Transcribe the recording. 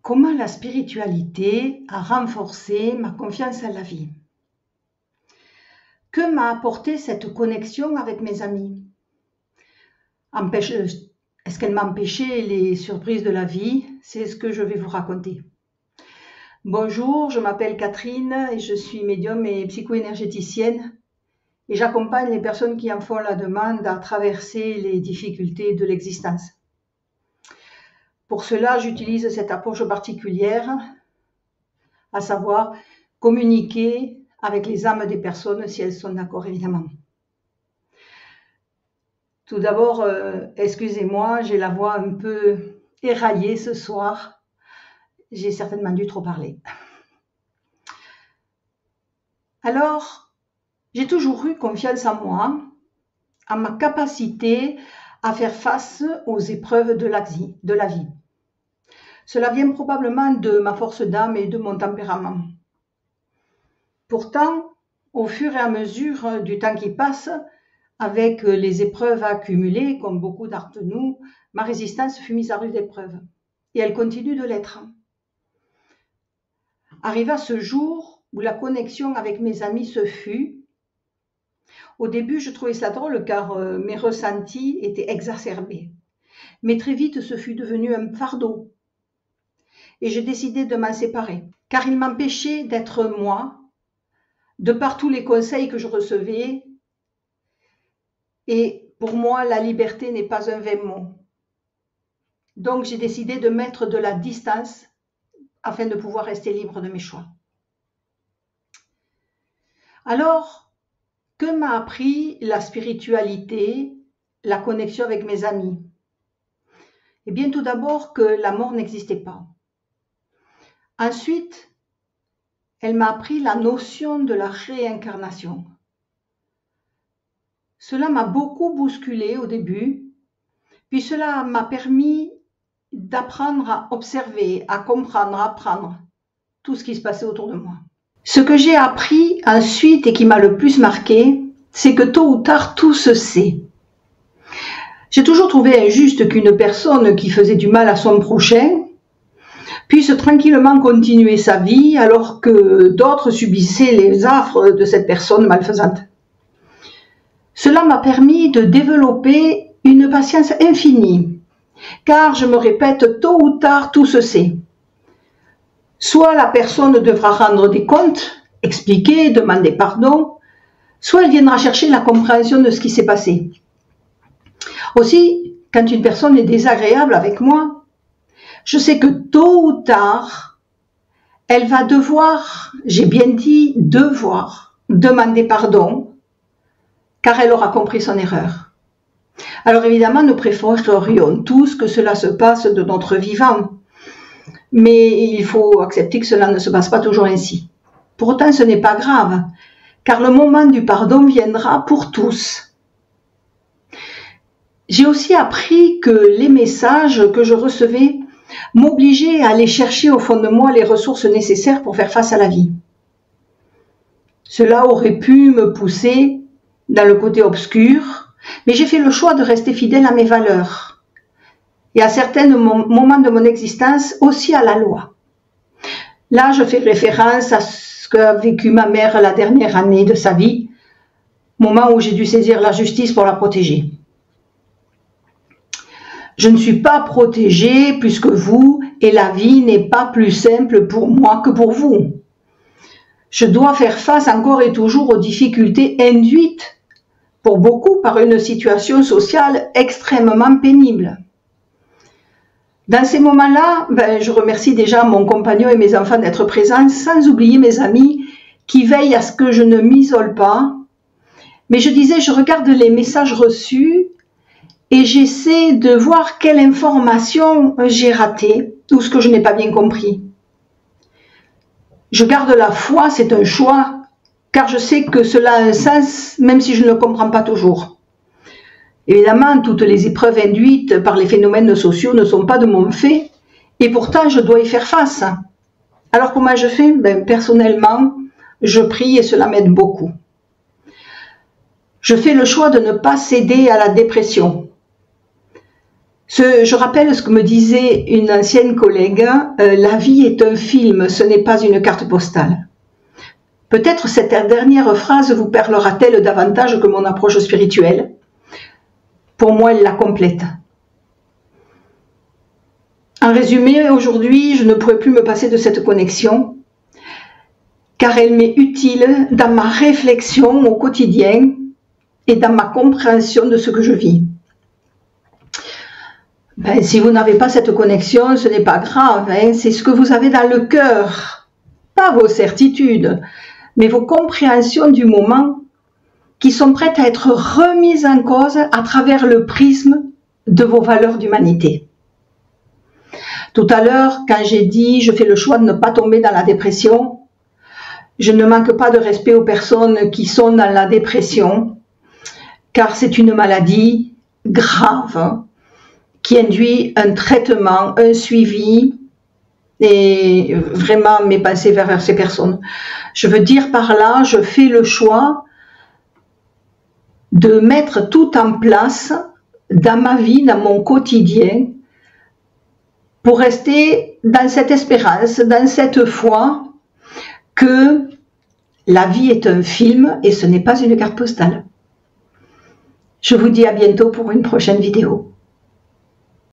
Comment la spiritualité a renforcé ma confiance en la vie? Que m'a apporté cette connexion avec mes amis? Est-ce qu'elle m'a empêché les surprises de la vie? C'est ce que je vais vous raconter. Bonjour, je m'appelle Catherine et je suis médium et psycho-énergéticienne et j'accompagne les personnes qui en font la demande à traverser les difficultés de l'existence. Pour cela, j'utilise cette approche particulière, à savoir communiquer avec les âmes des personnes si elles sont d'accord évidemment. Tout d'abord, excusez-moi, j'ai la voix un peu éraillée ce soir. J'ai certainement dû trop parler. Alors, j'ai toujours eu confiance en moi, en ma capacité à faire face aux épreuves de la vie. Cela vient probablement de ma force d'âme et de mon tempérament. Pourtant, au fur et à mesure du temps qui passe, avec les épreuves accumulées, comme beaucoup d'entre nous, ma résistance fut mise à rude épreuve. Et elle continue de l'être. Arriva ce jour où la connexion avec mes amis se fut. Au début, je trouvais cela drôle car mes ressentis étaient exacerbés. Mais très vite, ce fut devenu un fardeau. Et j'ai décidé de m'en séparer, car il m'empêchait d'être moi, de par tous les conseils que je recevais. Et pour moi, la liberté n'est pas un vain mot. Donc, j'ai décidé de mettre de la distance afin de pouvoir rester libre de mes choix. Alors, que m'a appris la spiritualité, la connexion avec mes amis? Eh bien, tout d'abord, que la mort n'existait pas. Ensuite, elle m'a appris la notion de la réincarnation. Cela m'a beaucoup bousculé au début, puis cela m'a permis d'apprendre à observer, à comprendre, à apprendre tout ce qui se passait autour de moi. Ce que j'ai appris ensuite et qui m'a le plus marqué, c'est que tôt ou tard, tout se sait. J'ai toujours trouvé injuste qu'une personne qui faisait du mal à son prochain puisse tranquillement continuer sa vie alors que d'autres subissaient les affres de cette personne malfaisante. Cela m'a permis de développer une patience infinie, car je me répète, tôt ou tard, tout se sait. Soit la personne devra rendre des comptes, expliquer, demander pardon, soit elle viendra chercher la compréhension de ce qui s'est passé. Aussi, quand une personne est désagréable avec moi, je sais que tôt ou tard, elle va devoir, j'ai bien dit devoir, demander pardon, car elle aura compris son erreur. Alors évidemment, nous préférerions tous que cela se passe de notre vivant, mais il faut accepter que cela ne se passe pas toujours ainsi. Pour autant, ce n'est pas grave, car le moment du pardon viendra pour tous. J'ai aussi appris que les messages que je recevais m'obligeaient à aller chercher au fond de moi les ressources nécessaires pour faire face à la vie. Cela aurait pu me pousser dans le côté obscur, mais j'ai fait le choix de rester fidèle à mes valeurs et à certains moments de mon existence aussi à la loi. Là, je fais référence à ce qu'a vécu ma mère la dernière année de sa vie, moment où j'ai dû saisir la justice pour la protéger. Je ne suis pas protégée plus que vous et la vie n'est pas plus simple pour moi que pour vous. Je dois faire face encore et toujours aux difficultés induites pour beaucoup par une situation sociale extrêmement pénible. Dans ces moments-là, je remercie déjà mon compagnon et mes enfants d'être présents, sans oublier mes amis qui veillent à ce que je ne m'isole pas. Mais je disais, je regarde les messages reçus et j'essaie de voir quelle information j'ai ratée ou ce que je n'ai pas bien compris. Je garde la foi, c'est un choix, car je sais que cela a un sens, même si je ne le comprends pas toujours. Évidemment, toutes les épreuves induites par les phénomènes sociaux ne sont pas de mon fait, et pourtant je dois y faire face. Alors comment je fais? Personnellement, je prie et cela m'aide beaucoup. Je fais le choix de ne pas céder à la dépression. Je rappelle ce que me disait une ancienne collègue, la vie est un film, ce n'est pas une carte postale. Peut-être cette dernière phrase vous parlera-t-elle davantage que mon approche spirituelle. Pour moi, elle la complète. En résumé, aujourd'hui, je ne pourrais plus me passer de cette connexion, car elle m'est utile dans ma réflexion au quotidien et dans ma compréhension de ce que je vis. Si vous n'avez pas cette connexion, ce n'est pas grave, hein, c'est ce que vous avez dans le cœur, pas vos certitudes, mais vos compréhensions du moment qui sont prêtes à être remises en cause à travers le prisme de vos valeurs d'humanité. Tout à l'heure, quand j'ai dit « je fais le choix de ne pas tomber dans la dépression », je ne manque pas de respect aux personnes qui sont dans la dépression, car c'est une maladie grave qui induit un traitement, un suivi, et vraiment mes pensées vers ces personnes. Je veux dire par là, je fais le choix de mettre tout en place dans ma vie, dans mon quotidien, pour rester dans cette espérance, dans cette foi que la vie est un film et ce n'est pas une carte postale. Je vous dis à bientôt pour une prochaine vidéo.